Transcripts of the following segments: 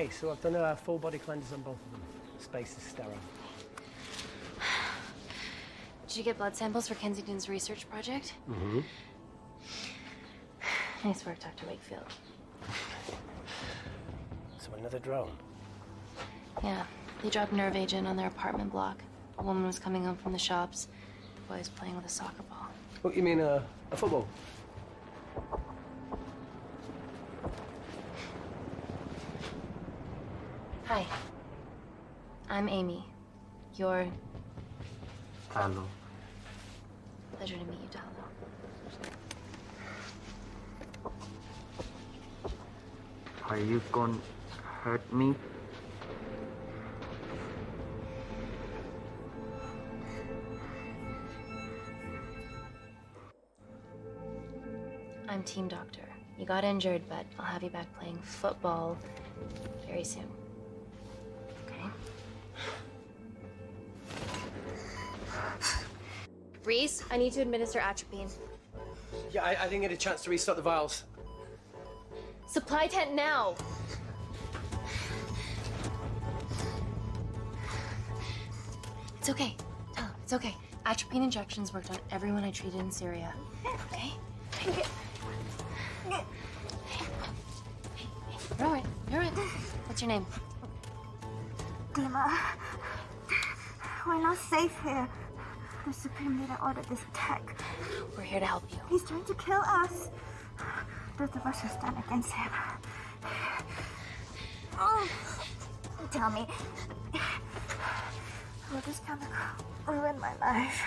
Okay, so I've done a full body cleanse on both of them. Space is sterile. Did you get blood samples for Kensington's research project? Mm-hmm. Nice work, Dr. Wakefield. So another drone? Yeah, they dropped nerve agent on their apartment block. A woman was coming home from the shops. The boy was playing with a soccer ball. What, you mean a football? Hi. I'm Amy. You're... Hello. Pleasure to meet you, Talo. Are you gonna hurt me? I'm team doctor. You got injured, but I'll have you back playing football very soon. Okay? Reese, I need to administer atropine. Yeah, I didn't get a chance to restock the vials. Supply tent now! It's okay. Tell him, it's okay. Atropine injections worked on everyone I treated in Syria. Okay? Hey. You're all right. You're all right. What's your name? Dima, we're not safe here. The Supreme Leader ordered this attack. We're here to help you. He's trying to kill us. Both of us will stand against him. Oh, tell me, will this chemical ruin my life?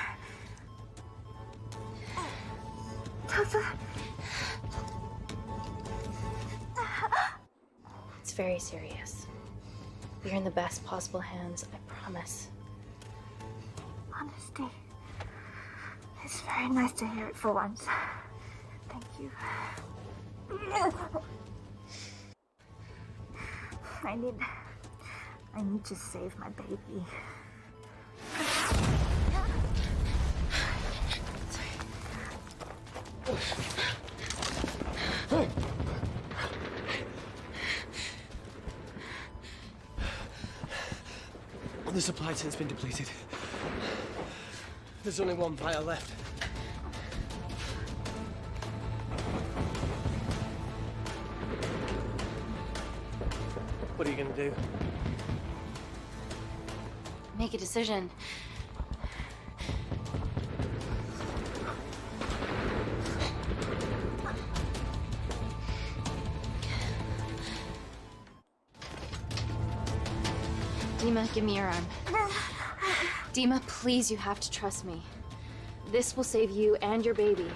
Doctor. It's very serious. You're in the best possible hands, I promise. Honesty. It's very nice to hear it for once. Thank you. I need to save my baby. The supply tent's been depleted. There's only one vial left. What are you gonna do? Make a decision. Dima, give me your arm. Dima, please, you have to trust me. This will save you and your baby.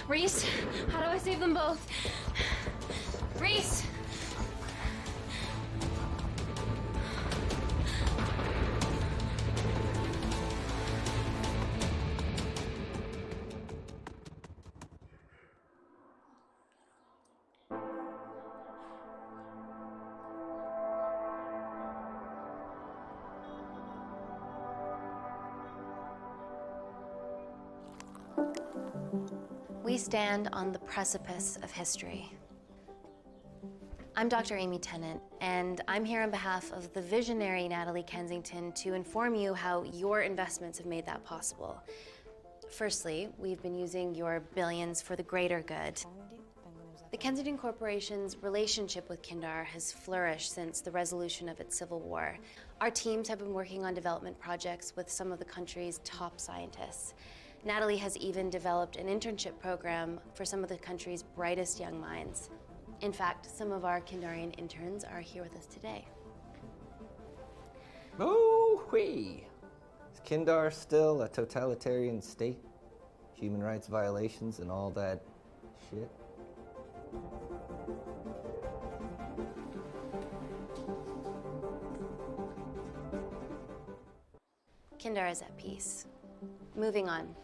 Reese, how do I save them both? Reese! We stand on the precipice of history. I'm Dr. Amy Tennant, and I'm here on behalf of the visionary Natalie Kensington to inform you how your investments have made that possible. Firstly, we've been using your billions for the greater good. The Kensington Corporation's relationship with Kindar has flourished since the resolution of its civil war. Our teams have been working on development projects with some of the country's top scientists. Natalie has even developed an internship program for some of the country's brightest young minds. In fact, some of our Kindarian interns are here with us today. Oh-wee! Is Kindar still a totalitarian state? Human rights violations and all that shit? Kindar is at peace. Moving on.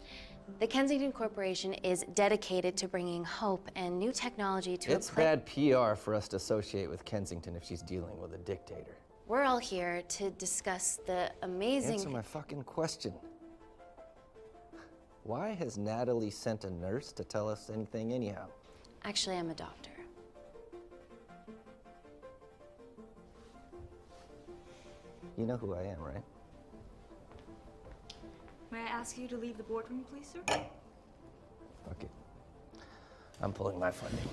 The Kensington Corporation is dedicated to bringing hope and new technology to It's bad PR for us to associate with Kensington if she's dealing with a dictator. We're all here to discuss the amazing... Answer my fucking question. Why has Natalie sent a nurse to tell us anything anyhow? Actually, I'm a doctor. You know who I am, right? May I ask you to leave the boardroom, please, sir? Fuck it. I'm pulling my funding.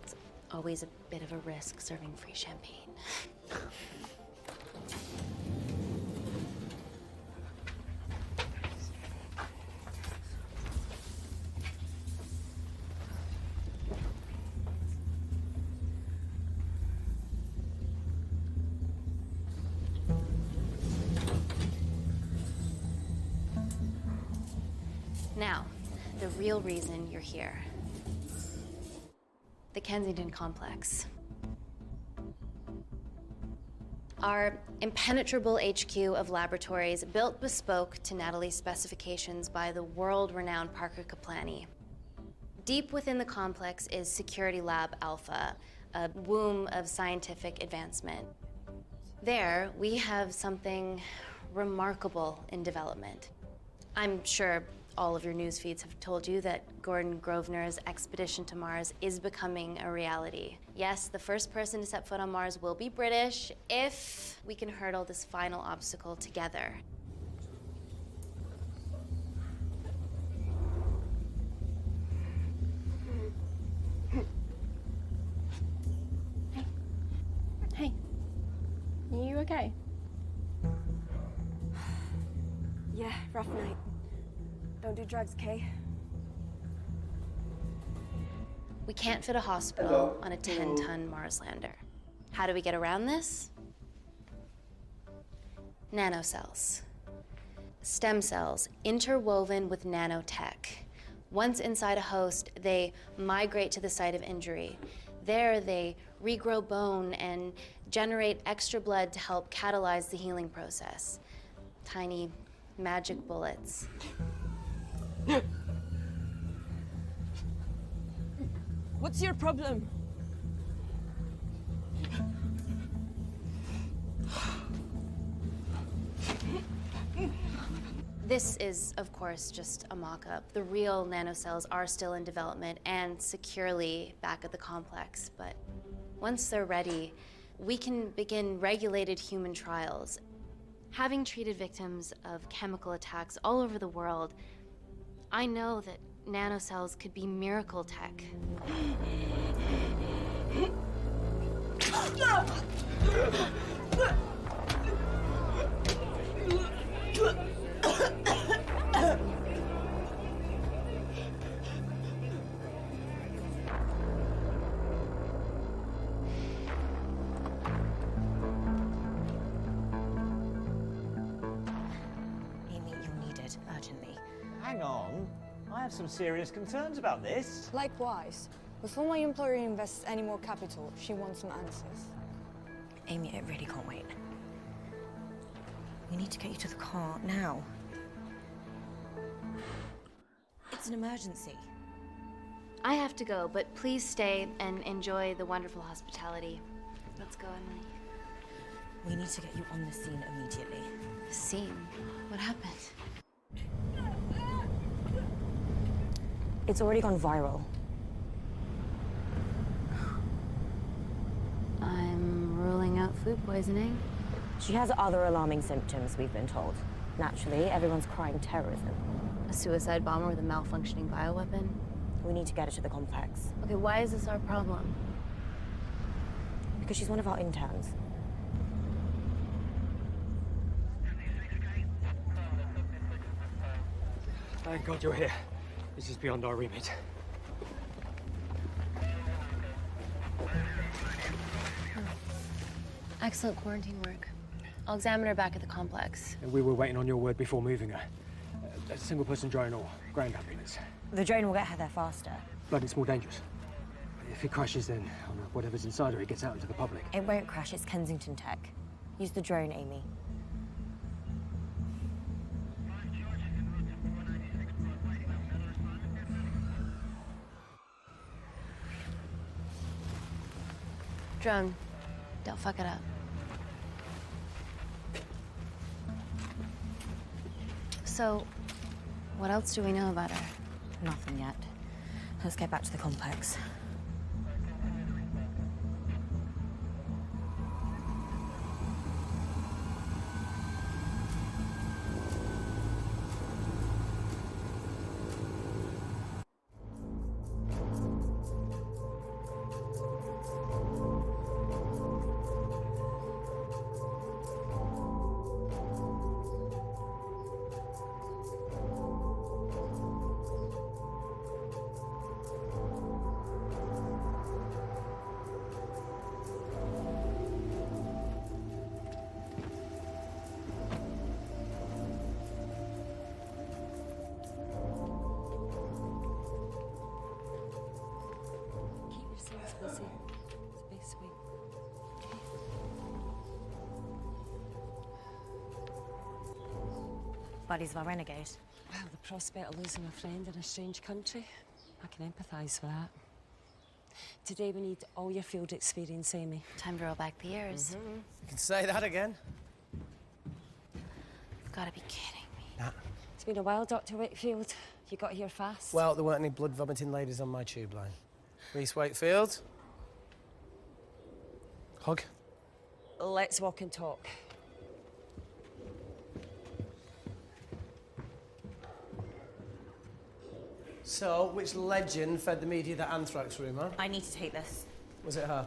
It's always a bit of a risk serving free champagne. Now, the real reason you're here. The Kensington complex. Our impenetrable HQ of laboratories built bespoke to Natalie's specifications by the world-renowned Parker Kaplani. Deep within the complex is Security Lab Alpha, a womb of scientific advancement. There, we have something remarkable in development. I'm sure all of your news feeds have told you that Gordon Grosvenor's expedition to Mars is becoming a reality. Yes, the first person to set foot on Mars will be British if we can hurdle this final obstacle together. Hey. Are you okay? Yeah, rough night. Don't do drugs, Kay. We can't fit a hospital on a 10-ton Mars lander. How do we get around this? Nanocells. Stem cells interwoven with nanotech. Once inside a host, they migrate to the site of injury. There, they regrow bone and generate extra blood to help catalyze the healing process. Tiny magic bullets. What's your problem? This is, of course, just a mock-up. The real nanocells are still in development and securely back at the complex, but once they're ready, we can begin regulated human trials. Having treated victims of chemical attacks all over the world, I know that nanocells could be miracle tech. Amy, you're needed urgently. Hang on. I have some serious concerns about this. Likewise. Before my employer invests any more capital, she wants some answers. Amy, it really can't wait. We need to get you to the car now. It's an emergency. I have to go, but please stay and enjoy the wonderful hospitality. Let's go, Emily. We need to get you on the scene immediately. Scene? What happened? It's already gone viral. I'm ruling out food poisoning. She has other alarming symptoms, we've been told. Naturally, everyone's crying terrorism. A suicide bomber with a malfunctioning bioweapon? We need to get her to the complex. Okay, why is this our problem? Because she's one of our interns. Thank God you're here. This is beyond our remit. Excellent quarantine work. I'll examine her back at the complex. And we were waiting on your word before moving her. A single-person drone or ground ambulance. The drone will get her there faster. But it's more dangerous. If it crashes, then whatever's inside her, it gets out into the public. It won't crash, it's Kensington tech. Use the drone, Amy. Drone, don't fuck it up. So, what else do we know about her? Nothing yet. Let's get back to the complex. Buddies of a renegade. Well, the prospect of losing a friend in a strange country, I can empathise with that. Today we need all your field experience, Amy. Time to roll back the years. You can say that again. You've got to be kidding me. Nah. It's been a while, Dr. Wakefield. You got here fast. Well, there weren't any blood-vomiting ladies on my tube line. Reese Wakefield. Hug. Let's walk and talk. So, which legend fed the media that anthrax rumour? I need to take this. Was it her?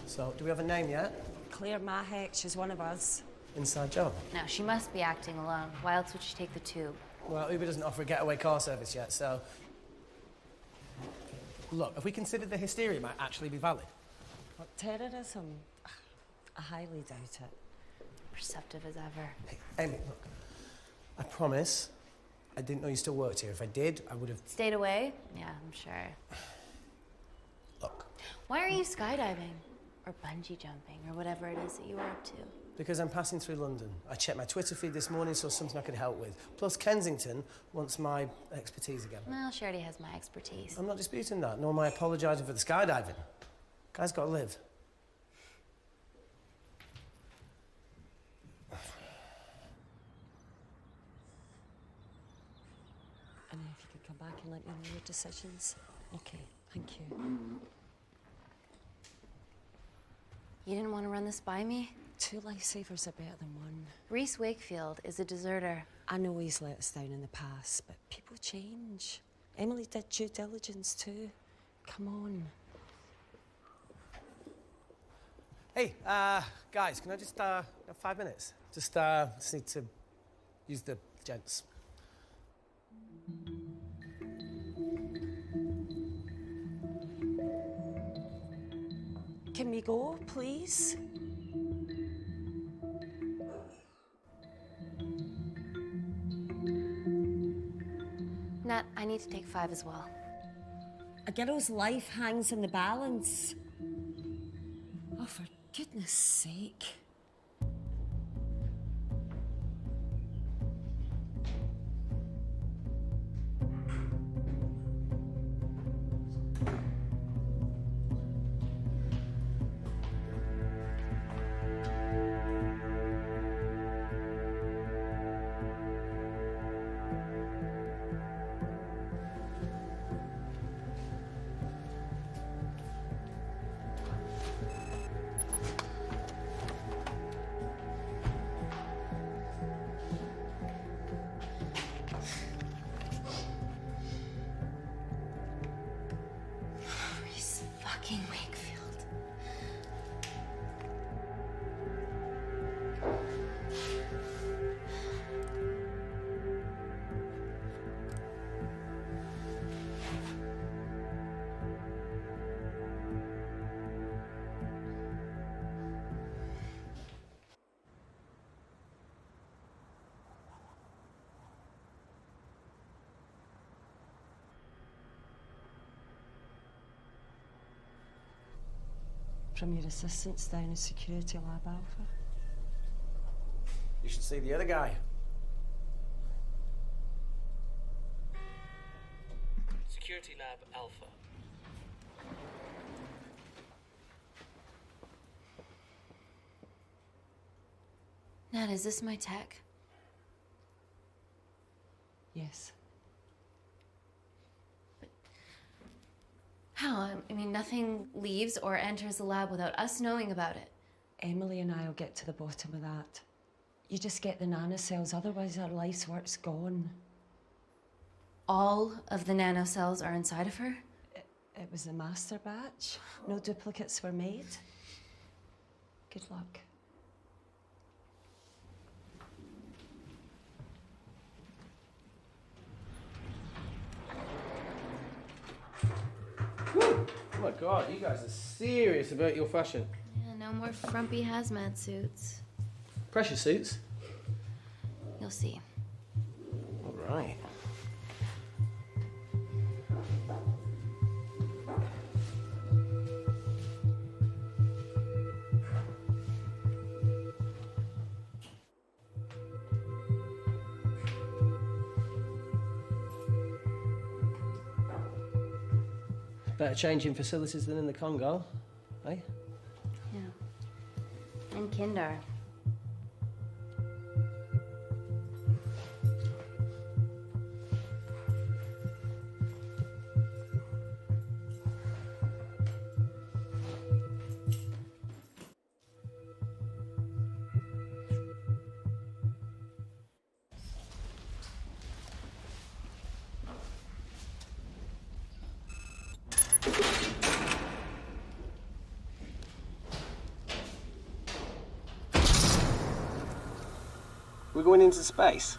So, do we have a name yet? Claire Mahek, she's one of us. Inside job. No, she must be acting alone. Why else would she take the tube? Well, Uber doesn't offer a getaway car service yet, so... Look, have we considered the hysteria might actually be valid? What, terrorism? I highly doubt it. Perceptive as ever. Hey, Amy, look. I promise I didn't know you still worked here. If I did, I would have... Stayed away? Yeah, I'm sure. Look. Why are you skydiving? Or bungee jumping, or whatever it is that you were up to? Because I'm passing through London. I checked my Twitter feed this morning, saw something I could help with. Plus, Kensington wants my expertise again. Well, she already has my expertise. I'm not disputing that, nor am I apologising for the skydiving. Guy's got to live. And if you could come back and let me know your decisions. Okay, thank you. You didn't want to run this by me? 2 lifesavers are better than 1. Reese Wakefield is a deserter. I know he's let us down in the past, but people change. Emily did due diligence too. Come on. Hey, guys, can I just, have 5 minutes? Just need to use the gents. Can we go, please? Nat, I need to take 5 as well. A girl's life hangs in the balance. Oh, for goodness sake. Reese fucking Wakefield. From your assistants down in Security Lab Alpha. You should see the other guy. Security Lab Alpha. Nat, is this my tech? Yes. How? I mean, nothing leaves or enters the lab without us knowing about it. Emily and I will get to the bottom of that. You just get the nanocells, otherwise our life's work's gone. All of the nanocells are inside of her? It was a master batch. No duplicates were made. Good luck. Oh my god, you guys are serious about your fashion. Yeah, no more frumpy hazmat suits. Pressure suits? You'll see. All right. Better change in facilities than in the Congo, eh? Yeah. And Kindar. We're going into space.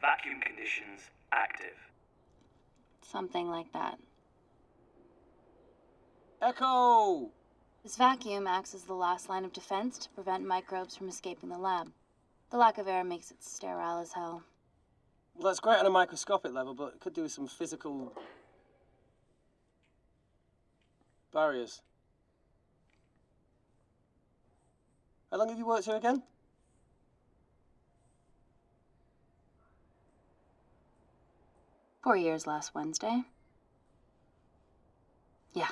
Vacuum conditions active. Something like that. Echo! This vacuum acts as the last line of defense to prevent microbes from escaping the lab. The lack of air makes it sterile as hell. Well, that's great on a microscopic level, but it could do with some physical barriers. How long have you worked here again? $4 last Wednesday. Yeah,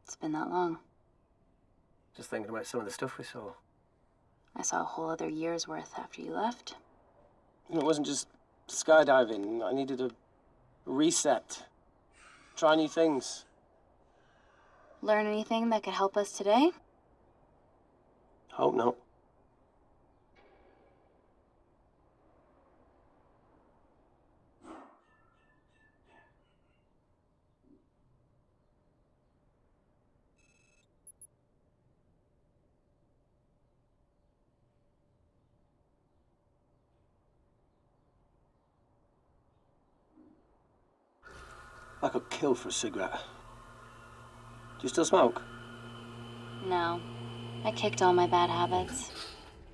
it's been that long. Just thinking about some of the stuff we saw. I saw a whole other year's worth after you left. It wasn't just skydiving. I needed a reset. Try new things. Learn anything that could help us today? Hope not. I could kill for a cigarette. Do you still smoke? No. I kicked all my bad habits.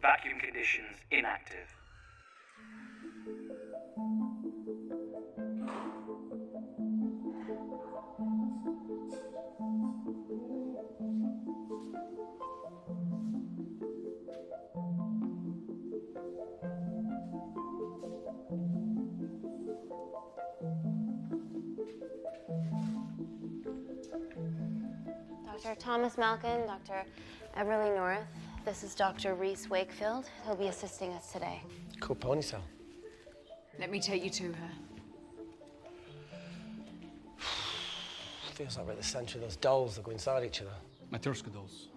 Vacuum conditions inactive. Dr. Thomas Malkin, Dr. Everly North. This is Dr. Reese Wakefield. He'll be assisting us today. Cool ponytail. Let me take you to her. Feels like we're at the centre of those dolls that go inside each other. Matryoshka dolls.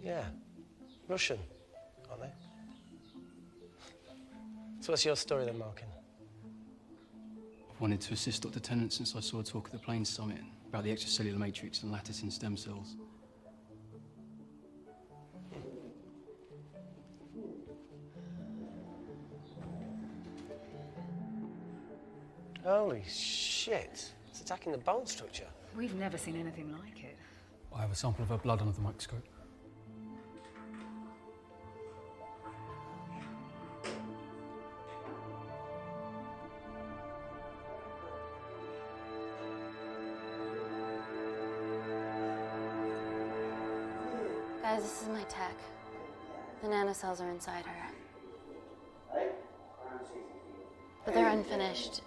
Yeah. Russian, aren't they? So what's your story then, Malkin? I've wanted to assist Dr. Tennant since I saw a talk at the Plains Summit about the extracellular matrix and lattice in stem cells. Holy shit. It's attacking the bone structure. We've never seen anything like it. I have a sample of her blood under the microscope. Guys, this is my tech. The nanocells are inside her. But they're unfinished.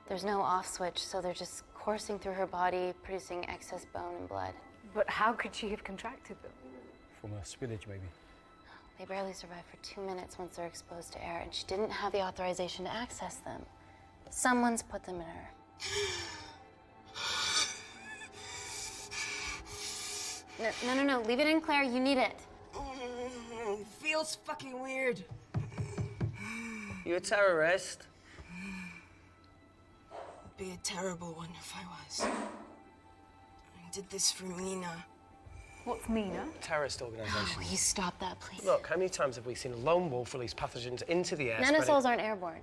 There's no off switch, so they're just coursing through her body, producing excess bone and blood. But how could she have contracted them? From a spillage, maybe. They barely survive for 2 minutes once they're exposed to air, and she didn't have the authorization to access them. Someone's put them in her. No. Leave it in, Claire. You need it. Feels fucking weird. You a terrorist? Be a terrible one if I was. I did this for Mina. What's Mina? Terrorist organisation. Will you stop that, please? Look, how many times have we seen a lone wolf release pathogens into the air? Nanocells aren't airborne.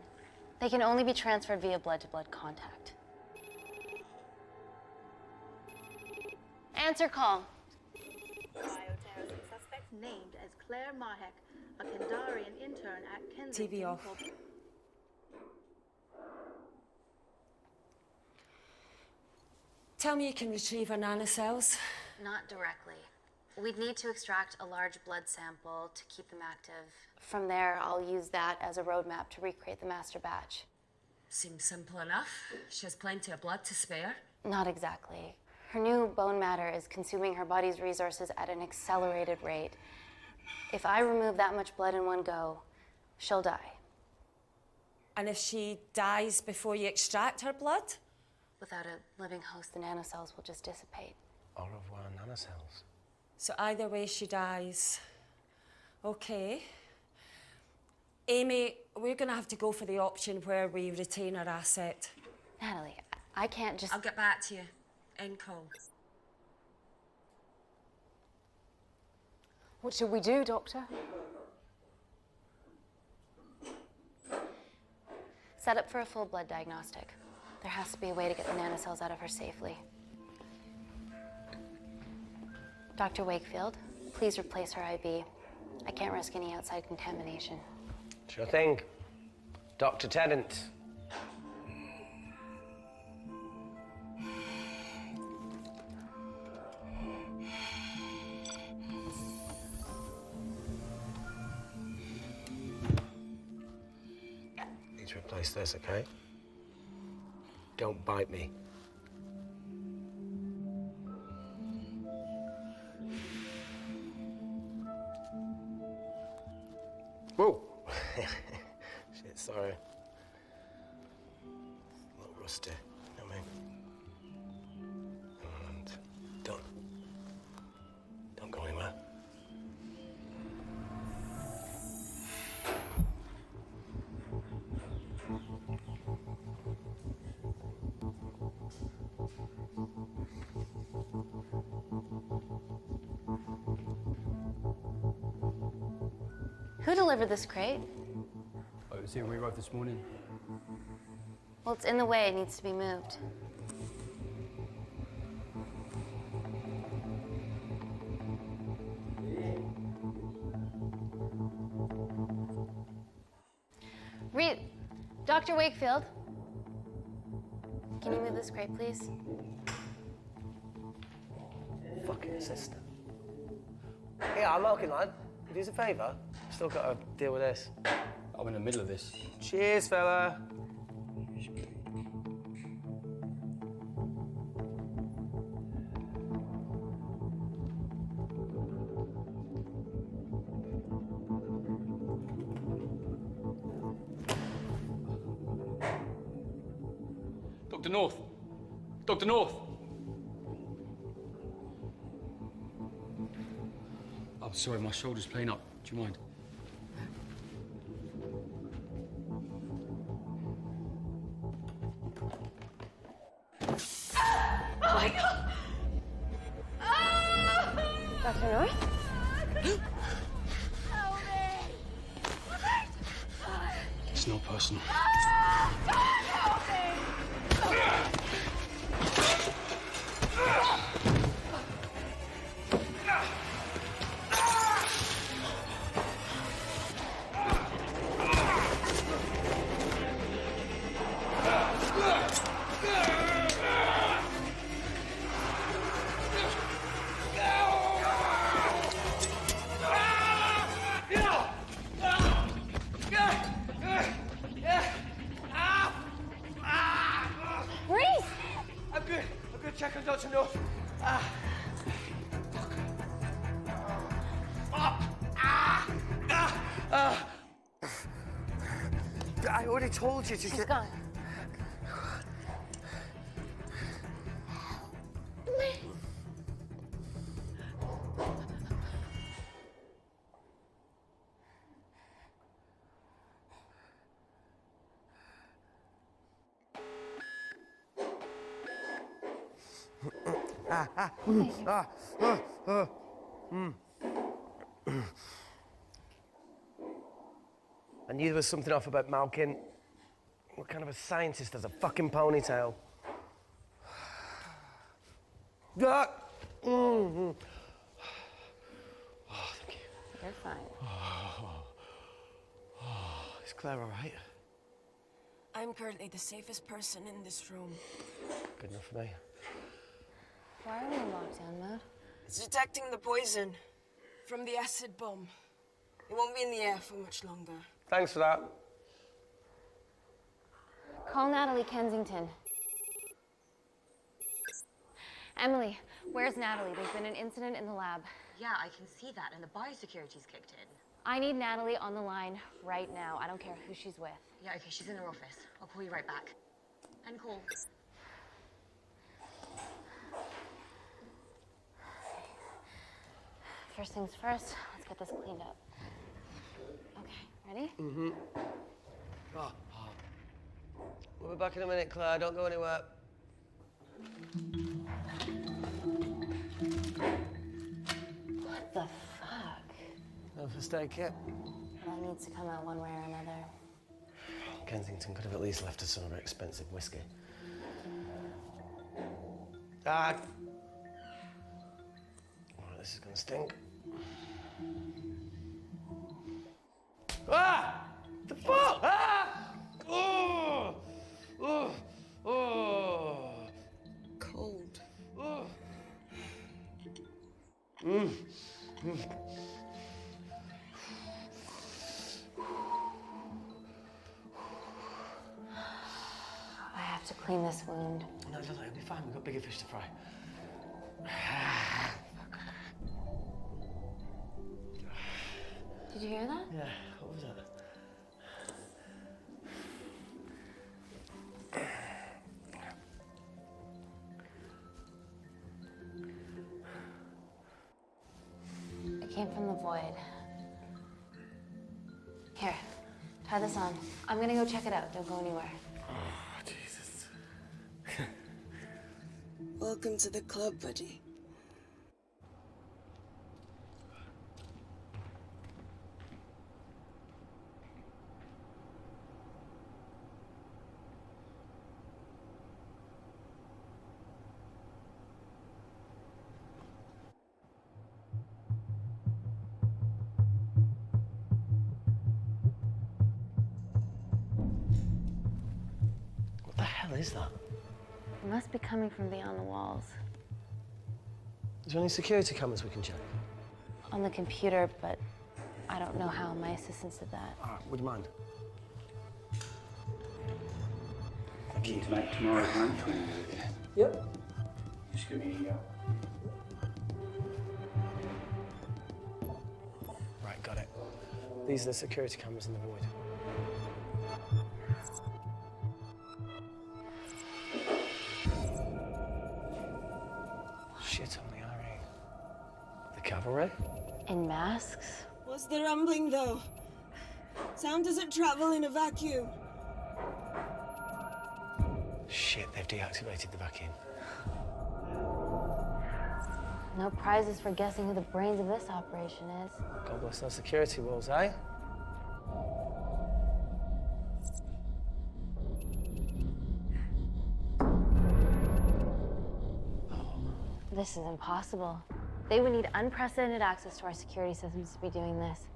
They can only be transferred via blood-to-blood contact. Answer call. Bioterrorism suspect named as Claire Mahek, a Kandarian intern at Kensington. TV off. Tell me you can retrieve her nanocells. Not directly. We'd need to extract a large blood sample to keep them active. From there, I'll use that as a roadmap to recreate the master batch. Seems simple enough. She has plenty of blood to spare. Not exactly. Her new bone matter is consuming her body's resources at an accelerated rate. If I remove that much blood in one go, she'll die. And if she dies before you extract her blood? Without a living host, the nanocells will just dissipate. Au revoir, nanocells. So either way, she dies. Okay. Amy, we're gonna have to go for the option where we retain our asset. Natalie, I can't just... I'll get back to you. End call. What should we do, Doctor? Set up for a full blood diagnostic. There has to be a way to get the nanocells out of her safely. Dr. Wakefield, please replace her IV. I can't risk any outside contamination. Sure thing. Dr. Tennant. Need to replace this, okay? Don't bite me. Whoa! Shit, sorry. A little rusty, you know what I mean? And don't go anywhere. Who delivered this crate? Oh, it was here when we arrived this morning. Well, it's in the way. It needs to be moved. Dr. Wakefield, can you move this crate, please? Fucking assistant. Yeah, I'm okay, lad. Could you do us a favour? Still got to deal with this. I'm in the middle of this. Cheers, fella. Dr. North! Dr. North! I'm sorry, my shoulder's playing up. Do you mind? Oh my God! Dr. North? It's not personal. Check on Dr. North. I already told you to She's gone. I knew there was something off about Malkin. What kind of a scientist has a fucking ponytail? Oh, thank you. You're fine. Is Claire all right? I'm currently the safest person in this room. Good enough for me. Why are we in lockdown mode? It's detecting the poison from the acid bomb. It won't be in the air for much longer. Thanks for that. Call Natalie Kensington. Emily, where's Natalie? There's been an incident in the lab. Yeah, I can see that, and the biosecurity's kicked in. I need Natalie on the line right now. I don't care who she's with. Yeah, okay, she's in her office. I'll call you right back. End call. First things first, let's get this cleaned up. Okay, ready? Mm-hmm. We'll be back in a minute, Claire. Don't go anywhere. What the fuck? No first aid kit. That needs to come out one way or another. Kensington could have at least left us some of her expensive whiskey. Ah! Oh, this is gonna stink. Ah! The fuck? Ah! Oh! Oh! Oh! Cold. Oh! Mm. Mm. I have to clean this wound. No, it'll be fine. We've got bigger fish to fry. Did you hear that? Yeah, what was that? It came from the void. Here, try this on. I'm gonna go check it out. Don't go anywhere. Oh, Jesus. Welcome to the club, buddy. What the hell is that? It must be coming from beyond the walls. Is there any security cameras we can check? On the computer, but I don't know how. My assistants did that. All right, would you mind? You need to make tomorrow's lunch when you do it. Yep. Just give me a yell. Right, got it. These are the security cameras in the void. Shit on the RE. The cavalry? In masks? What's the rumbling, though? Sound doesn't travel in a vacuum. Shit, they've deactivated the vacuum. No prizes for guessing who the brains of this operation is. God bless those security walls, eh? This is impossible. They would need unprecedented access to our security systems to be doing this.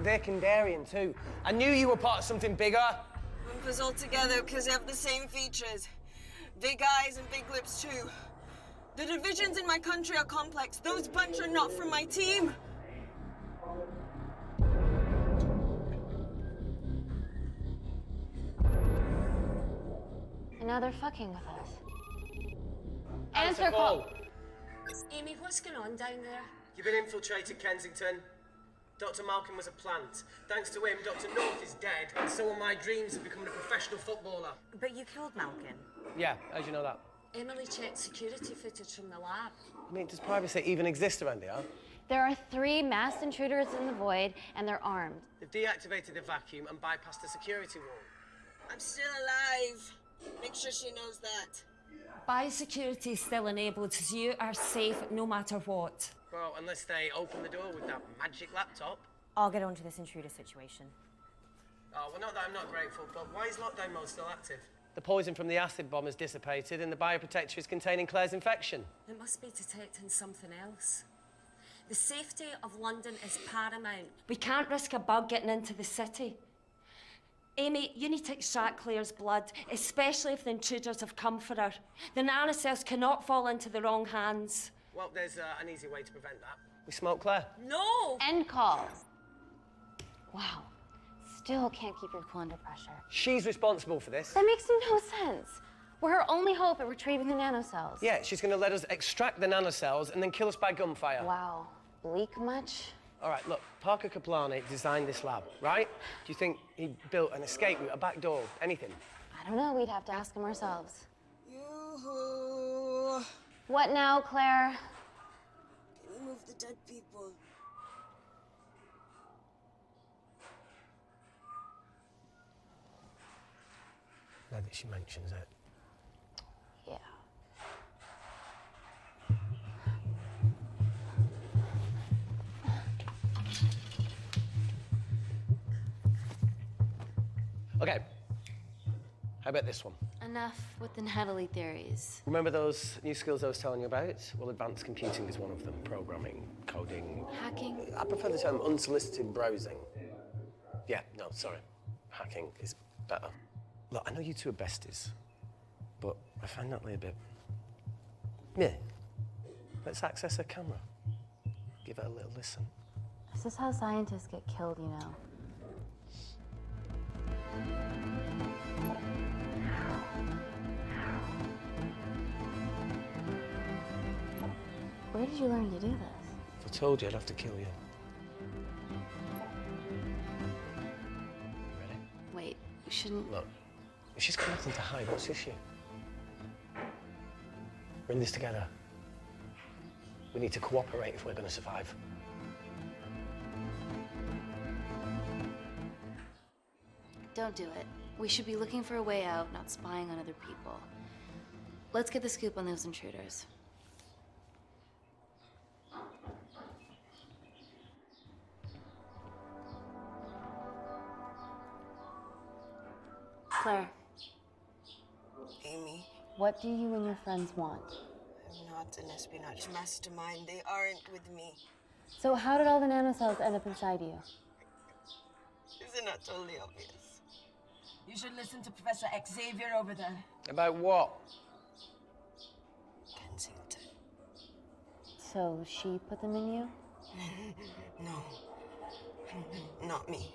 they're Kandarian too. I knew you were part of something bigger. Lump us all together because they have the same features. Big eyes and big lips too. The divisions in my country are complex. Those bunch are not from my team. And now they're fucking with us. Answer call. Amy, what's going on down there? You've been infiltrated, Kensington. Dr. Malcolm was a plant. Thanks to him, Dr. North is dead, and so are my dreams of becoming a professional footballer. But you killed Malkin. Yeah, how'd you know that? Emily checked security footage from the lab. I mean, does privacy even exist around here? There are 3 masked intruders in the void, and they're armed. They've deactivated the vacuum and bypassed the security wall. I'm still alive. Make sure she knows that. Biosecurity is still enabled, so you are safe no matter what. Well, unless they open the door with that magic laptop. I'll get onto this intruder situation. Oh, well, not that I'm not grateful, but why is lockdown mode still active? The poison from the acid bomb has dissipated and the bioprotector is containing Claire's infection. It must be detecting something else. The safety of London is paramount. We can't risk a bug getting into the city. Amy, you need to extract Claire's blood, especially if the intruders have come for her. The nanocells cannot fall into the wrong hands. Well, there's an easy way to prevent that. We smoke Claire. No! End call. Wow. Still can't keep your cool under pressure. She's responsible for this. That makes no sense. We're her only hope at retrieving the nanocells. Yeah, she's going to let us extract the nanocells and then kill us by gunfire. Wow. Bleak much? All right, look, Parker Kaplani designed this lab, right? Do you think he built an escape route, a back door, anything? I don't know. We'd have to ask him ourselves. Yoo-hoo. What now, Claire? Can you move the dead people? Now that she mentions it. Yeah. Okay. How about this one? Enough with the Natalie theories. Remember those new skills I was telling you about? Well, advanced computing is one of them. Programming, coding. Hacking? I prefer the term unsolicited browsing. Yeah, no, sorry. Hacking is better. Look, I know you two are besties, but I find Natalie a bit... meh. Let's access her camera. Give her a little listen. This is how scientists get killed, you know. Where did you learn to do this? If I told you, I'd have to kill you. Ready? Wait, you shouldn't... Look, if she's got nothing to hide, what's the issue? We're in this together. We need to cooperate if we're going to survive. Don't do it. We should be looking for a way out, not spying on other people. Let's get the scoop on those intruders. Claire, Amy, what do you and your friends want? I'm not an espionage mastermind. They aren't with me. So how did all the nanocells end up inside you? Is it not totally obvious? You should listen to Professor Xavier over there. About what? Kensington. So she put them in you? No. Not me.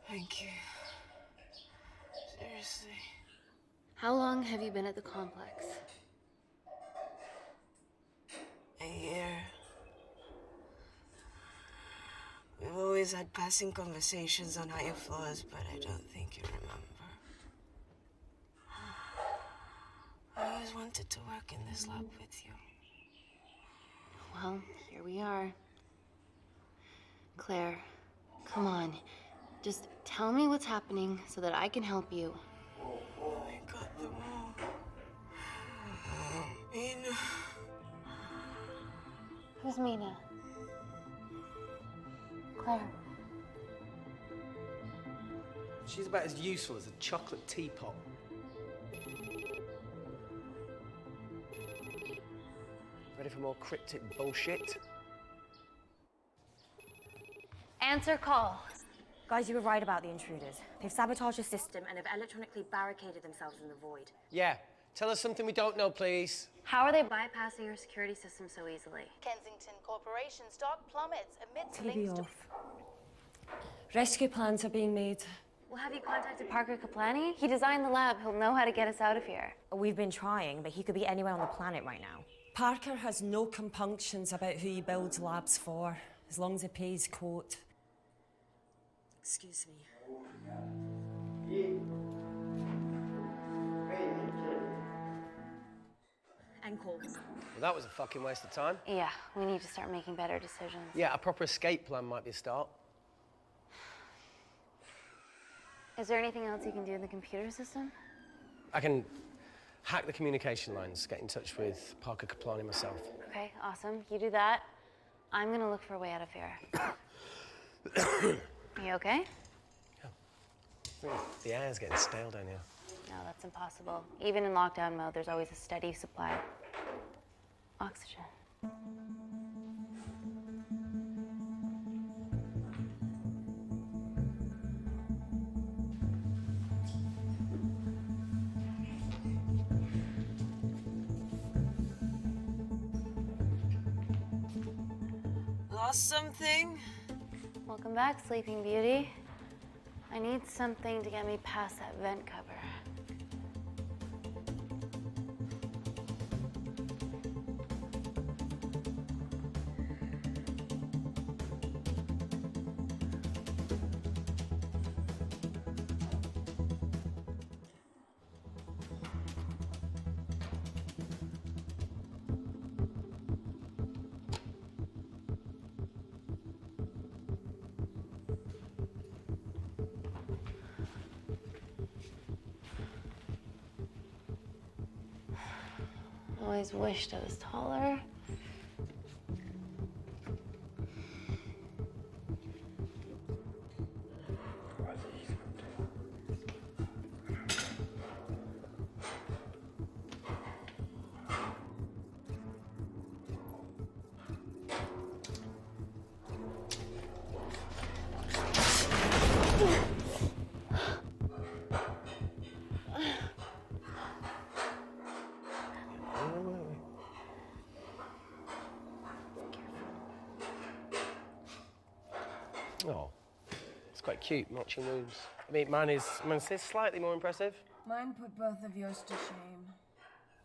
Thank you. Seriously. How long have you been at the complex? A year. We've always had passing conversations on higher floors, but I don't think you remember. I always wanted to work in this lab with you. Well, here we are. Claire, come on. Just tell me what's happening so that I can help you. I got them all. Mina. Who's Mina? Claire. She's about as useful as a chocolate teapot. Ready for more cryptic bullshit? Answer call. Guys, you were right about the intruders. They've sabotaged the system and have electronically barricaded themselves in the void. Yeah. Tell us something we don't know, please. How are they bypassing your security system so easily? Kensington Corporation stock plummets amidst TV links to... off. Rescue plans are being made. Well, have you contacted Parker Kaplani? He designed the lab. He'll know how to get us out of here. We've been trying, but he could be anywhere on the planet right now. Parker has no compunctions about who he builds labs for, as long as he pays quote. Excuse me. And call. Well, that was a fucking waste of time. Yeah, we need to start making better decisions. Yeah, a proper escape plan might be a start. Is there anything else you can do in the computer system? I can hack the communication lines, get in touch with Parker Kaplani myself. Okay, awesome. You do that. I'm gonna look for a way out of here. Are you okay? The air's getting stale down here. No, that's impossible. Even in lockdown mode, there's always a steady supply of oxygen. Lost something? Welcome back, Sleeping Beauty. I need something to get me past that vent cover. Always wished I was taller. Oh, it's quite cute, matching wounds. I mean, mine's slightly more impressive. Mine put both of yours to shame.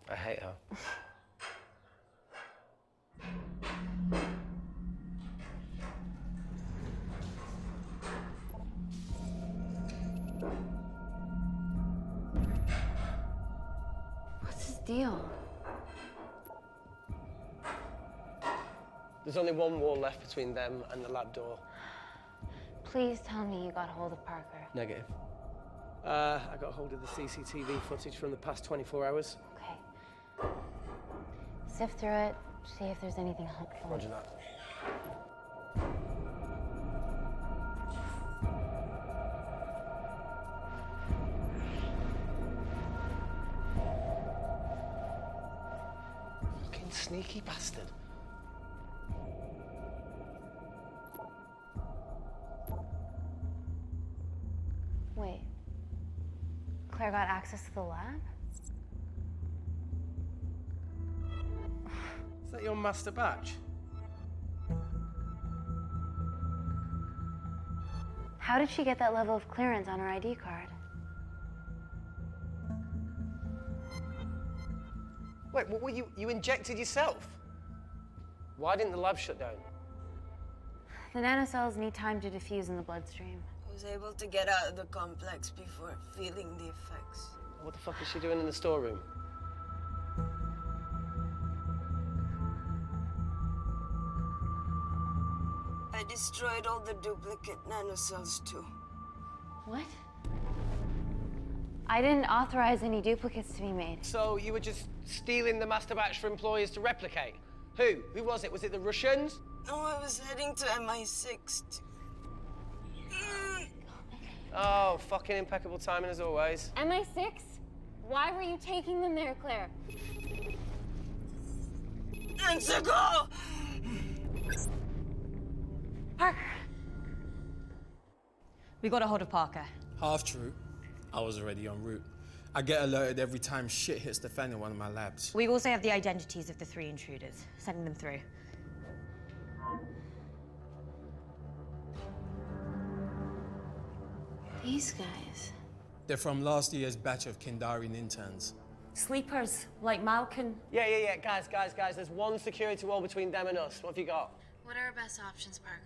I hate her. What's his deal? There's only one wall left between them and the lab door. Please tell me you got hold of Parker. Negative. I got hold of the CCTV footage from the past 24 hours. Okay. Sift through it, see if there's anything helpful. Roger that. Fucking sneaky bastard. Wait. Claire got access to the lab? Is that your master batch? How did she get that level of clearance on her ID card? Wait, what were you injected yourself? Why didn't the lab shut down? The nanocells need time to diffuse in the bloodstream. I was able to get out of the complex before feeling the effects. What the fuck is she doing in the storeroom? I destroyed all the duplicate nanocells too. What? I didn't authorize any duplicates to be made. So you were just stealing the master batch for employers to replicate? Who? Who was it? Was it the Russians? No, I was heading to MI6. Oh, fucking impeccable timing as always. MI6? Why were you taking them there, Claire? Let's go! Parker! We got a hold of Parker. Half true. I was already en route. I get alerted every time shit hits the fan in one of my labs. We also have the identities of the 3 intruders. Sending them through. These guys. They're from last year's batch of Kindarian interns. Sleepers, like Malkin. Yeah. Guys. There's one security wall between them and us. What have you got? What are our best options, Parker?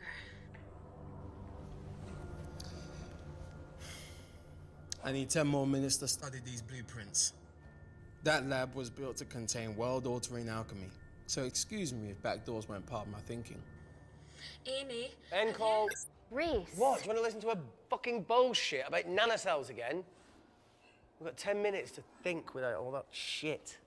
I need 10 more minutes to study these blueprints. That lab was built to contain world-altering alchemy. So excuse me if backdoors weren't part of my thinking. Amy. End call. Reese. What? Do you want to listen to a fucking bullshit about nanocells again? We've got 10 minutes to think without all that shit.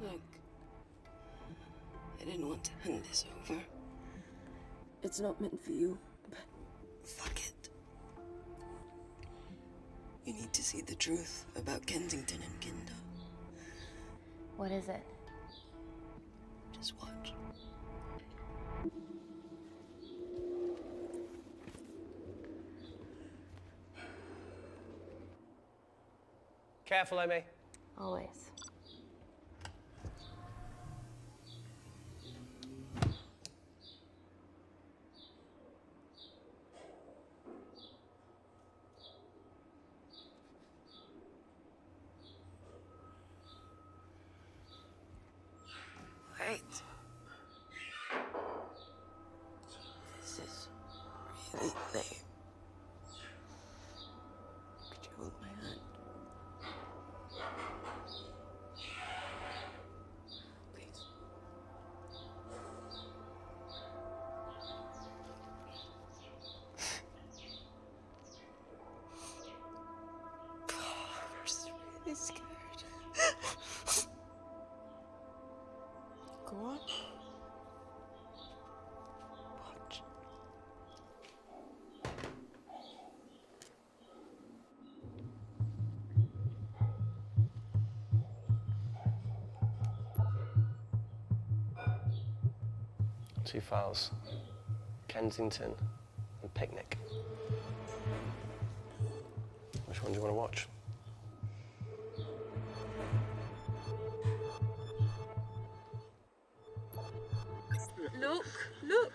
Look, I didn't want to hand this over. It's not meant for you, but fuck it. You need to see the truth about Kensington and Kinder. What is it? Just watch. Careful, Amy. Always. Wait. This is really lame. Could you hold my hand? Please. I'm really scared. Go on. Watch. Two files. Kensington and Picnic. Which one do you want to watch? Look!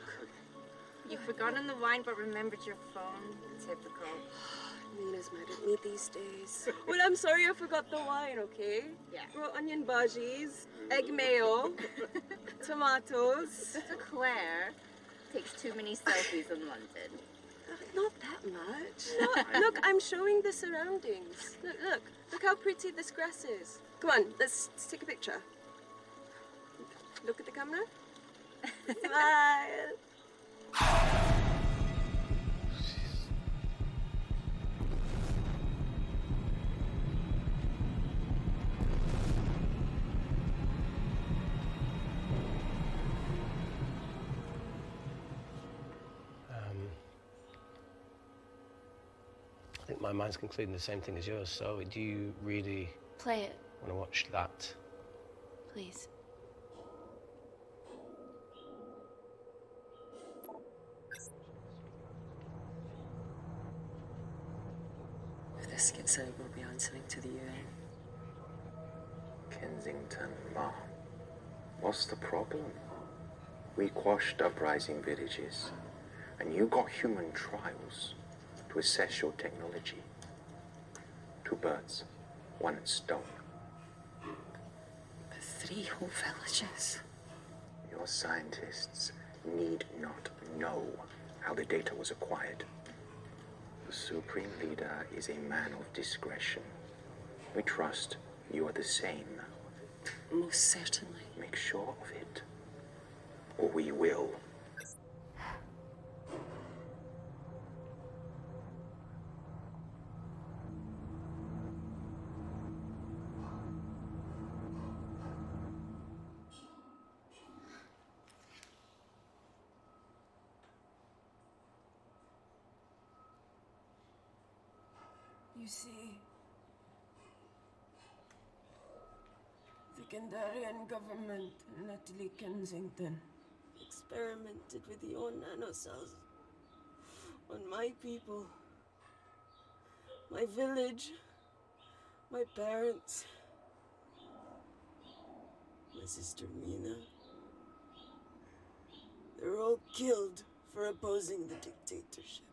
You've forgotten the wine but remembered your phone. Typical. Nina's mad at me these days. Well, I'm sorry I forgot the wine, okay? Yeah. Raw onion bhajis, egg mayo, tomatoes. Claire takes too many selfies in London. Not that much. Look, I'm showing the surroundings. Look how pretty this grass is. Come on, let's take a picture. Look at the camera. Smile. I think my mind's concluding the same thing as yours, so do you really Play it, want to watch that? please. If this gets out, we'll be answering to the UN. Kensington, Ma. What's the problem? We quashed uprising villages, and you got human trials to assess your technology. 2 birds, 1 stone. But 3 whole villages. Your scientists need not know how the data was acquired. The Supreme Leader is a man of discretion. We trust you are the same. Most certainly. Make sure of it, or we will. You see, the Kandarian government and Natalie Kensington experimented with your nanocells on my people, my village, my parents, my sister Mina. They were all killed for opposing the dictatorship.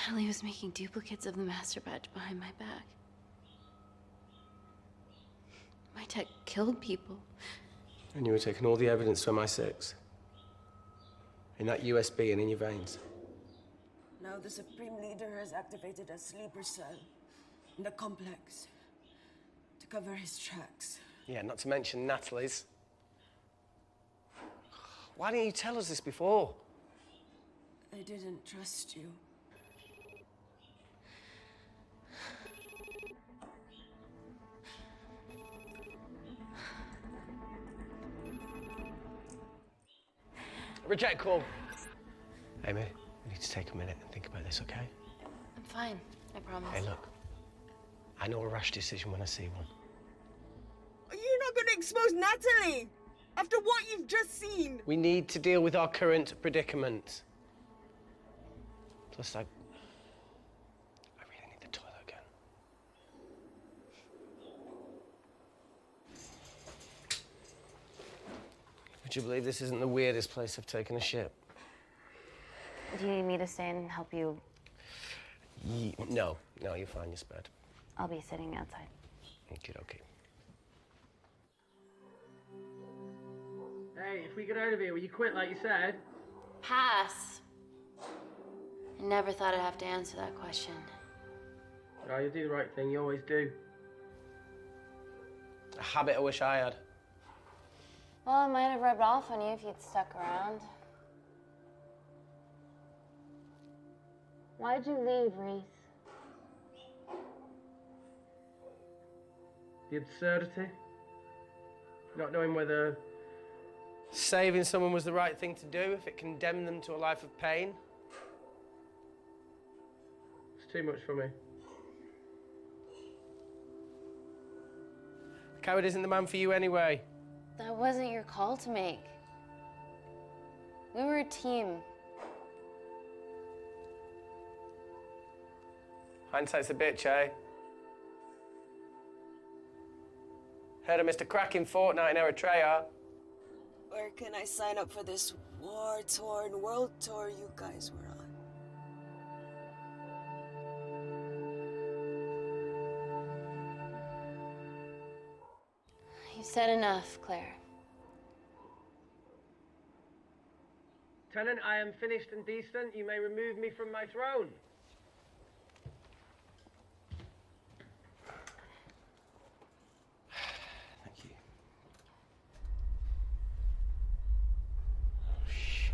Natalie was making duplicates of the master badge behind my back. My tech killed people. And you were taking all the evidence from MI6? In that USB and in your veins? Now the Supreme Leader has activated a sleeper cell in the complex to cover his tracks. Yeah, not to mention Natalie's. Why didn't you tell us this before? I didn't trust you. Reject call. Amy, we need to take a minute and think about this, okay? I'm fine, I promise. Hey, look. I know a rash decision when I see one. You're not going to expose Natalie after what you've just seen. We need to deal with our current predicament. Plus, I really need the toilet again. Would you believe this isn't the weirdest place I've taken a shit? Do you need me to stay and help you? No, you're fine, you're spared. I'll be sitting outside. Okay. Hey, if we get out of here, will you quit like you said? Pass. I never thought I'd have to answer that question. Oh, you do the right thing, you always do. A habit I wish I had. Well, it might have rubbed off on you if you'd stuck around. Why'd you leave, Reese? The absurdity. Not knowing whether... Saving someone was the right thing to do if it condemned them to a life of pain. It's too much for me. A coward isn't the man for you anyway. That wasn't your call to make. We were a team. Hindsight's a bitch, eh? Heard of Mr. Cracking Fortnite in Eritrea. Where can I sign up for this war-torn world tour you guys were on? You've said enough, Claire. Tenant, I am finished and decent. You may remove me from my throne. Thank you. Oh, shit.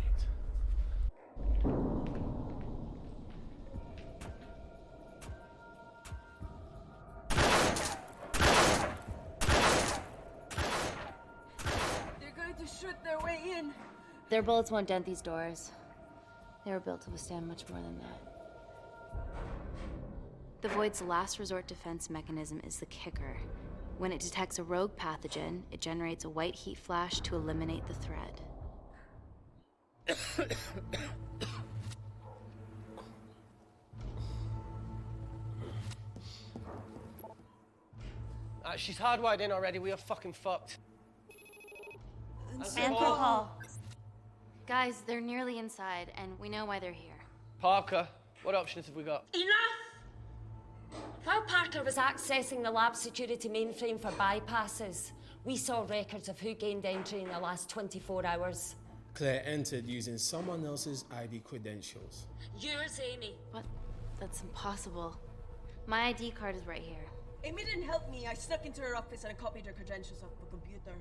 They're going to shoot their way in. Their bullets won't dent these doors. They were built to withstand much more than that. The Void's last resort defense mechanism is the kicker. When it detects a rogue pathogen, it generates a white heat flash to eliminate the threat. She's hardwired in already. We are fucking fucked. Alcohol. Guys, they're nearly inside, and we know why they're here. Parker, what options have we got? Enough! While Parker was accessing the lab security mainframe for bypasses, we saw records of who gained entry in the last 24 hours. Claire entered using someone else's ID credentials. Yours, Amy. What? That's impossible. My ID card is right here. Amy didn't help me. I snuck into her office and I copied her credentials off the computer.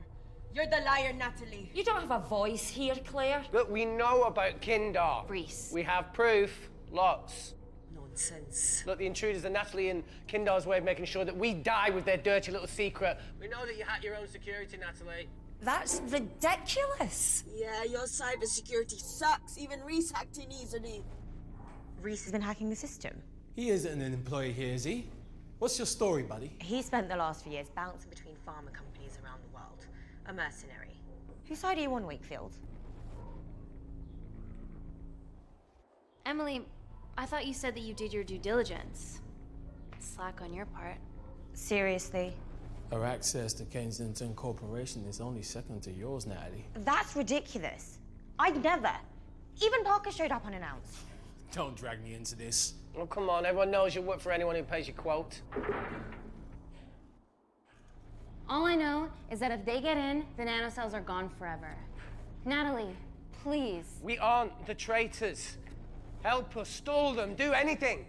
You're the liar, Natalie. You don't have a voice here, Claire. Look, we know about Kindar. Reese. We have proof. Lots. Nonsense. Look, the intruders are Natalie and Kindar's way of making sure that we die with their dirty little secret. We know that you hack your own security, Natalie. That's ridiculous. Yeah, your cybersecurity sucks. Even Reese hacked in easily. Reese has been hacking the system. He isn't an employee here, is he? What's your story, buddy? He spent the last few years bouncing between pharma companies around the world. A mercenary. Whose side are you on, Wakefield? Emily, I thought you said that you did your due diligence. Slack on your part. Seriously? Our access to Kensington Corporation is only second to yours, Natalie. That's ridiculous. I'd never. Even Parker showed up unannounced. Don't drag me into this. Oh, come on. Everyone knows you work for anyone who pays your quote. All I know is that if they get in, the nanocells are gone forever. Natalie, please. We aren't the traitors. Help us, stall them, do anything.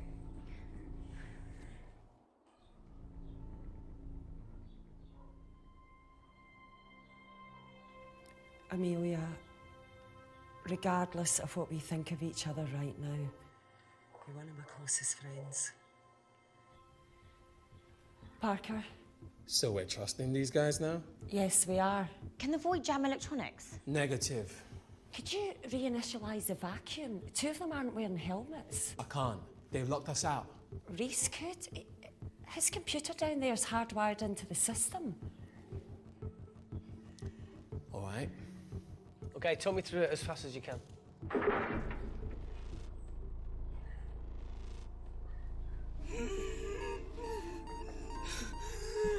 Amelia, regardless of what we think of each other right now, you're one of my closest friends. Parker? So we're trusting these guys now? Yes, we are. Can the void jam electronics? Negative. Could you reinitialize the vacuum? Two of them aren't wearing helmets. I can't. They've locked us out. Reese could. His computer down there is hardwired into the system. All right. Okay, talk me through it as fast as you can.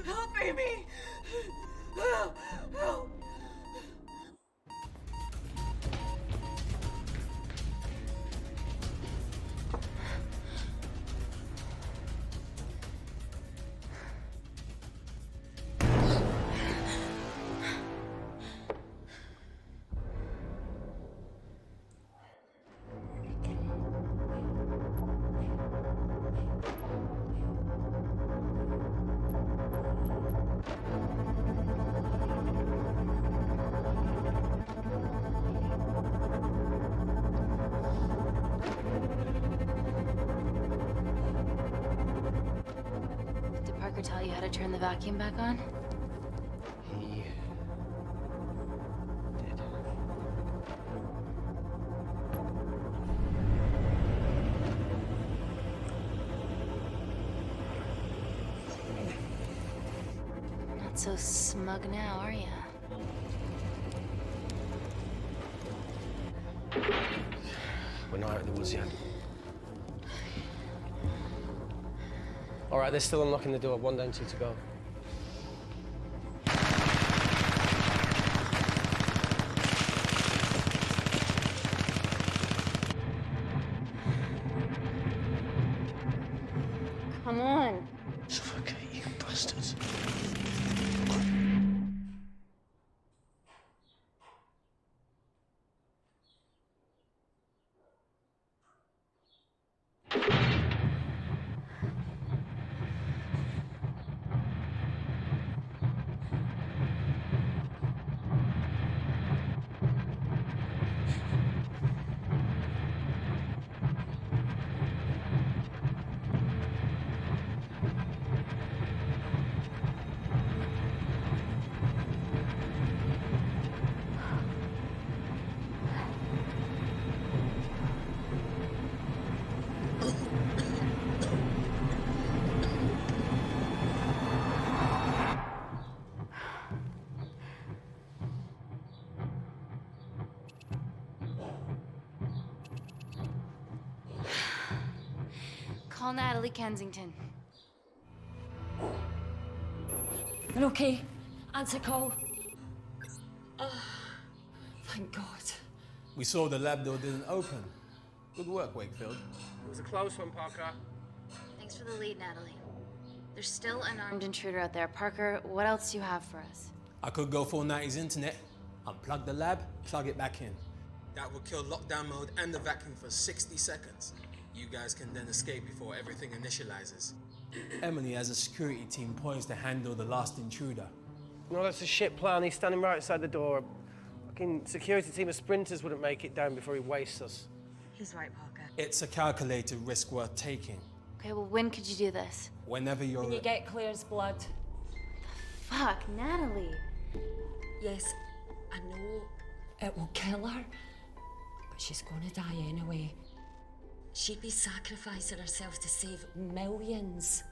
Help, Amy! Help! Help! Did Parker tell you how to turn the vacuum back on? He did. Not so smug now, are ya? We're not out of the woods yet. All right, they're still unlocking the door. 1 down, 2 to go. Come on. Suffocate, you bastards. Call Natalie Kensington. You're okay. Answer call. Thank God. We saw the lab door didn't open. Good work, Wakefield. It was a close one, Parker. Thanks for the lead, Natalie. There's still an armed intruder out there. Parker, what else do you have for us? I could go full 90s internet, unplug the lab, plug it back in. That will kill lockdown mode and the vacuum for 60 seconds. You guys can then escape before everything initializes. Emily has a security team poised to handle the last intruder. No, that's a shit plan. He's standing right outside the door. A fucking security team of sprinters wouldn't make it down before he wastes us. He's right, Parker. It's a calculated risk worth taking. Okay, well, when could you do this? Whenever you're... When you get Claire's blood. Fuck, Natalie. Yes, I know it will kill her, but she's gonna die anyway. She'd be sacrificing herself to save millions.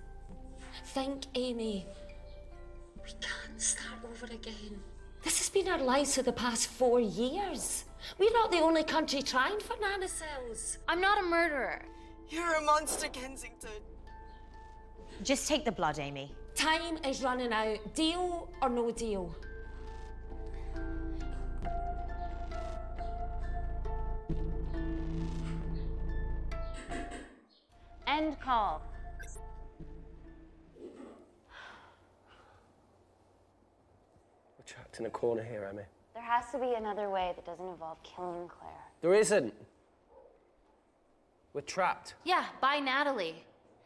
Think, Amy. We can't start over again. This has been our lives for the past 4 years. We're not the only country trying for nanocells. I'm not a murderer. You're a monster, Kensington. Just take the blood, Amy. Time is running out. Deal or no deal? End call. We're trapped in a corner here, Emmy. There has to be another way that doesn't involve killing Claire. There isn't. We're trapped. Yeah, by Natalie.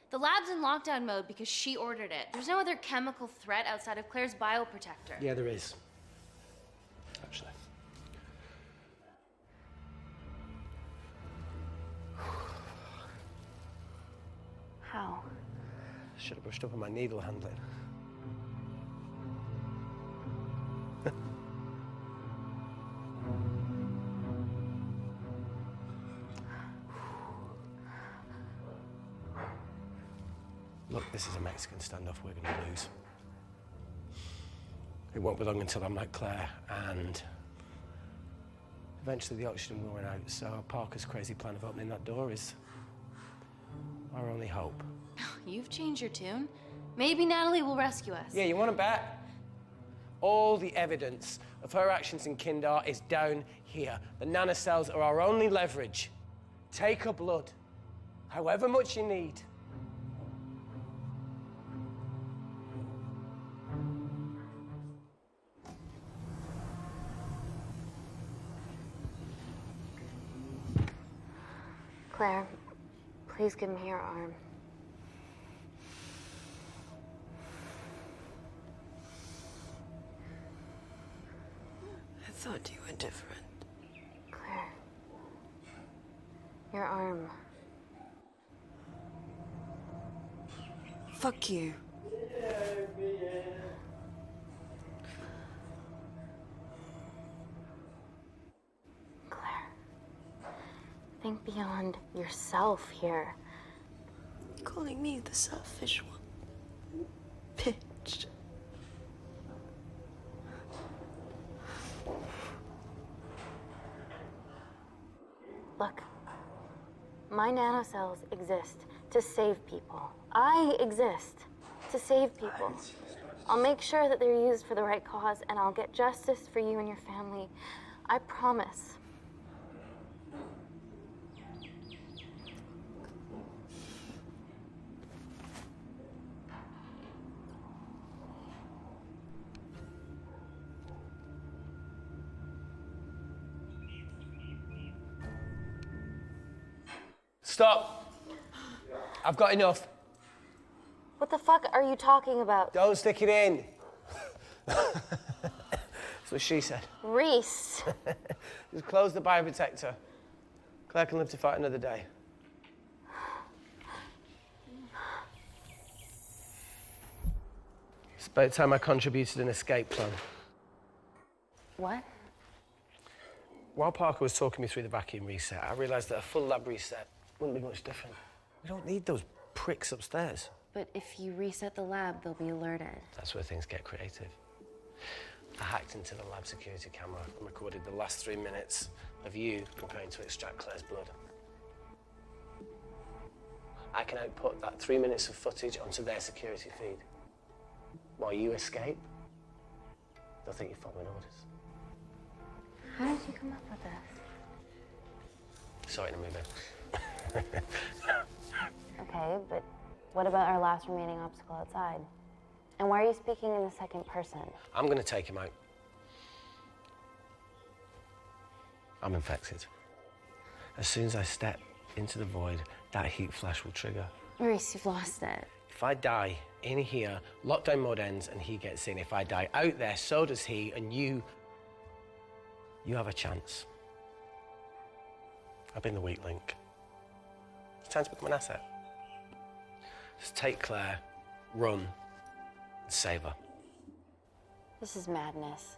The lab's in lockdown mode because she ordered it. There's no other chemical threat outside of Claire's bioprotector. Yeah, there is. Actually. How? Should have brushed up on my needle handling. Look, this is a Mexican standoff we're going to lose. It won't be long until I'm like Claire, and eventually the oxygen will run out, so Parker's crazy plan of opening that door is our only hope. You've changed your tune. Maybe Natalie will rescue us. Yeah, you want to bet? All the evidence of her actions in Kindar is down here. The nanocells are our only leverage. Take her blood, however much you need. Claire, please give me your arm. I thought you were different. Claire. Your arm. Fuck you. Think beyond yourself here. Calling me the selfish one. Bitch. Look, my nanocells exist to save people. I exist to save people. I'll make sure that they're used for the right cause, and I'll get justice for you and your family. I promise. Stop. I've got enough. What the fuck are you talking about? Don't stick it in. That's what she said. Reese. Just close the bioprotector. Claire can live to fight another day. It's about time I contributed an escape plan. What? While Parker was talking me through the vacuum reset, I realised that a full lab reset wouldn't be much different. We don't need those pricks upstairs. But if you reset the lab, they'll be alerted. That's where things get creative. I hacked into the lab security camera and recorded the last 3 minutes of you preparing to extract Claire's blood. I can output that 3 minutes of footage onto their security feed. While you escape, they'll think you're following orders. How did you come up with this? Saw it in a movie. Okay, but what about our last remaining obstacle outside? And why are you speaking in the second person? I'm going to take him out. I'm infected. As soon as I step into the void, that heat flash will trigger. Maurice, you've lost it. If I die in here, lockdown mode ends and he gets in. If I die out there, so does he, and you have a chance. I've been the weak link. It's time to become an asset. Just take Claire, run, and save her. This is madness.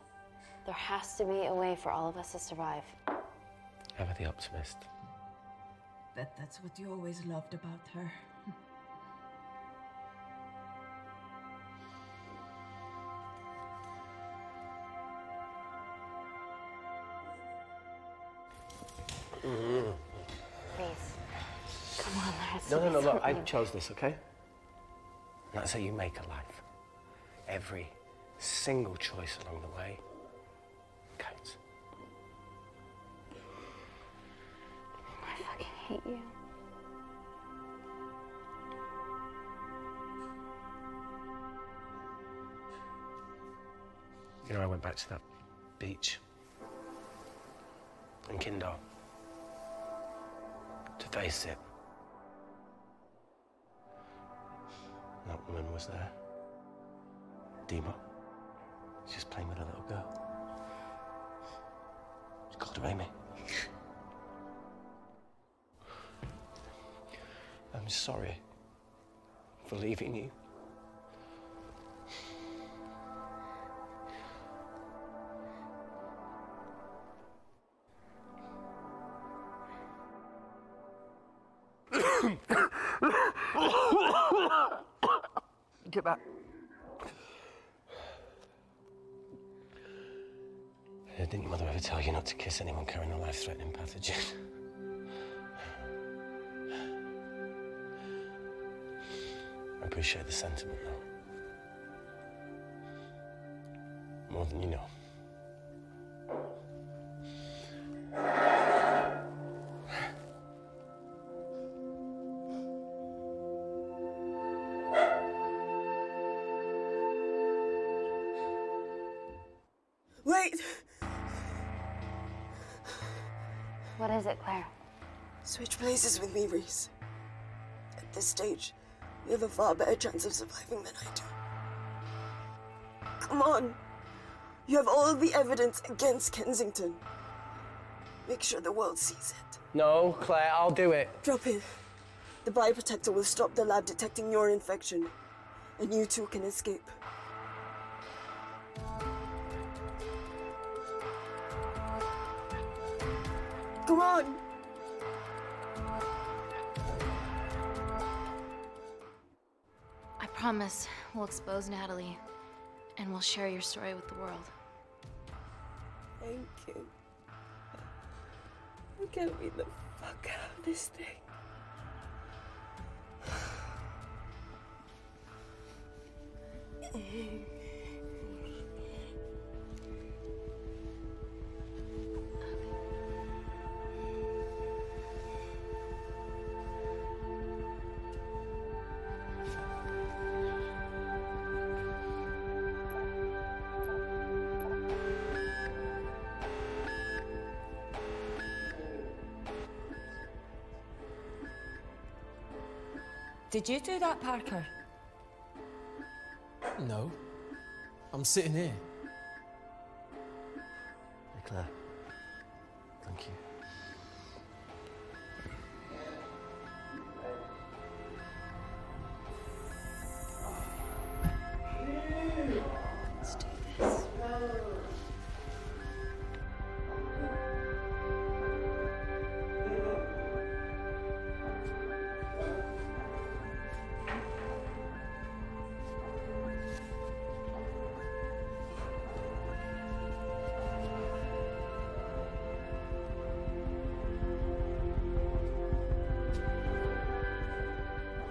There has to be a way for all of us to survive. Ever the optimist. Bet that's what you always loved about her. Please. Come on, there has to No, be look, I something. chose this, okay? And that's how you make a life. Every single choice along the way counts. I fucking hate you. You know, I went back to that beach in Kindar to face it. That woman was there. Dima. She was playing with a little girl. She called her Amy. I'm sorry for leaving you. Get back. Didn't your mother ever tell you not to kiss anyone carrying a life-threatening pathogen? I appreciate the sentiment, though. More than you know. Wait! What is it, Claire? Switch places with me, Reese. At this stage, you have a far better chance of surviving than I do. Come on. You have all the evidence against Kensington. Make sure the world sees it. No, Claire, I'll do it. Drop it. The bioprotector will stop the lab detecting your infection, and you two can escape. Come on! I promise we'll expose Natalie, and we'll share your story with the world. Thank you. Get me the fuck out of this thing. Did you do that, Parker? No. I'm sitting here. Hey, Claire. Thank you. Let's do this.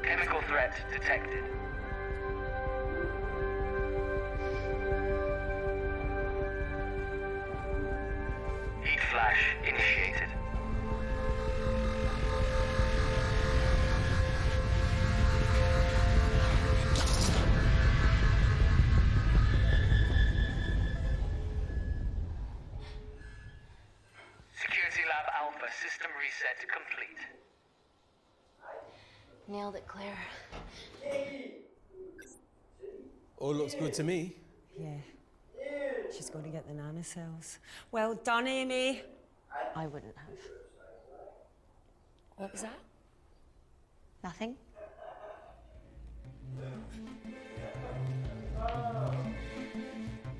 Chemical threat detected. Heat flash initiated. Security reset complete. Nailed it, Claire. All looks good to me. Yeah. She's going to get the nanocells. Well done, Amy. I wouldn't have. What was that? Nothing.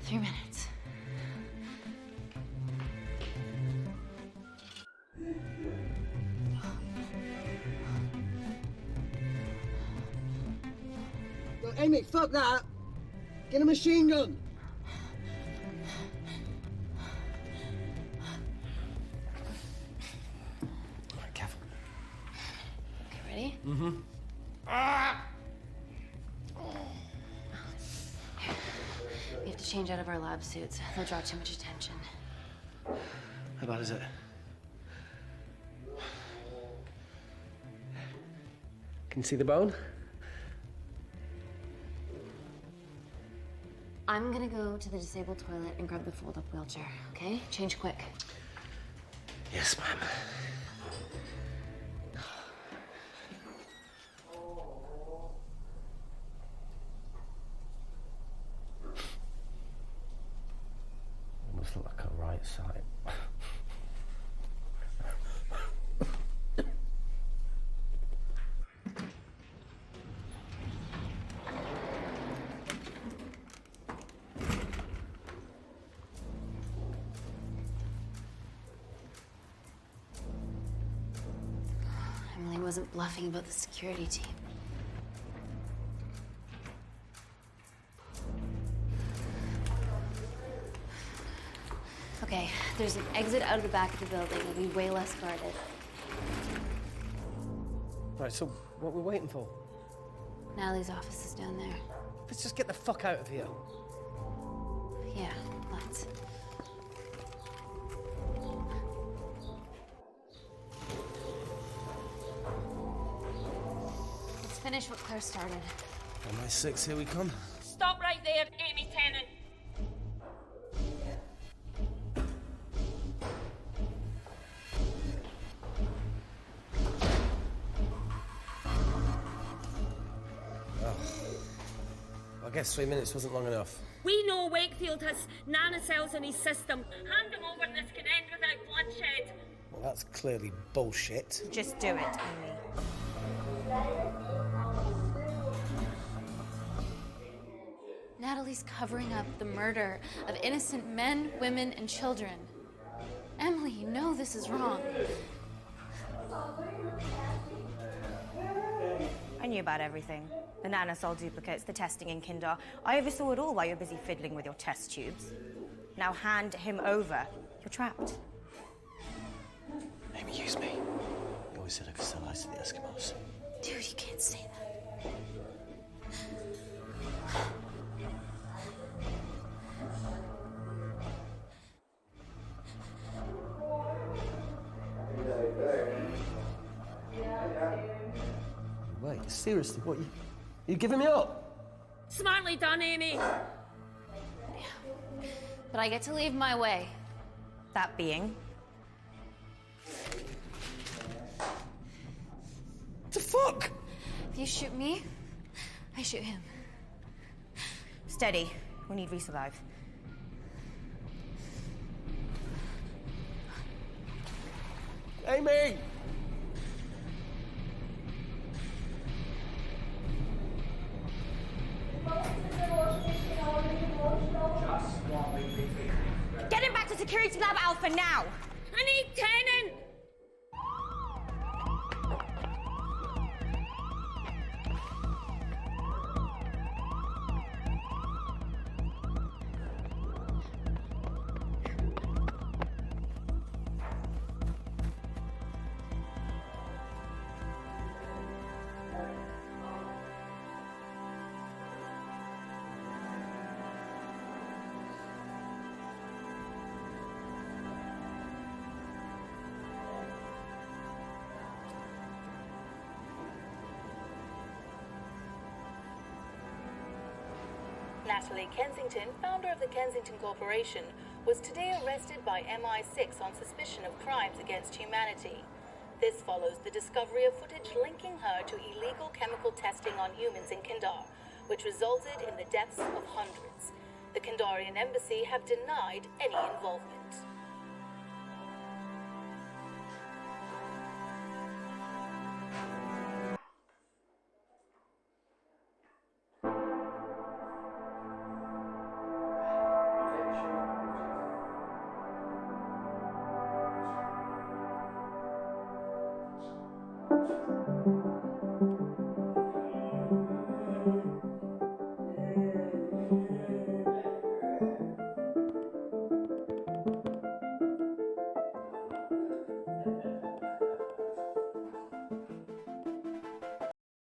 Three minutes. Yo, Amy, fuck that. Get a machine gun. All right, careful. Okay, ready? Mm-hmm. We have to change out of our lab suits. They'll draw too much attention. How bad is it? Can you see the bone? I'm gonna go to the disabled toilet and grab the fold-up wheelchair, okay? Change quick. Yes, ma'am. Almost look like a right side. Emily wasn't bluffing about the security team. Okay, there's an exit out of the back of the building. It'll be way less guarded. Right, so what we're waiting for? Natalie's office is down there. Let's just get the fuck out of here. Yeah, let's. Let's finish what Claire started. MI6, here we come. Stop right there, Amy Tennant. I guess 3 minutes wasn't long enough. We know Wakefield has nanocells in his system. Hand him over and this can end without bloodshed. Well, that's clearly bullshit. Just do it, Amy. Natalie's covering up the murder of innocent men, women, and children. Emily, you know this is wrong. I knew about everything. The nanosol duplicates, the testing in Kindar. I oversaw it all while you're busy fiddling with your test tubes. Now hand him over. You're trapped. Amy, use me. You always said I could sell ice to the Eskimos. Dude, you can't say that. Wait, seriously, what, you giving me up? Smartly done, Amy. But I get to leave my way. That being? The fuck? If you shoot me, I shoot him. Steady. We need resurvive. Amy! Get him back to Security Lab Alpha now! I need Tennant! Natalie Kensington, founder of the Kensington Corporation, was today arrested by MI6 on suspicion of crimes against humanity. This follows the discovery of footage linking her to illegal chemical testing on humans in Kindar, which resulted in the deaths of hundreds. The Kindarian embassy have denied any involvement.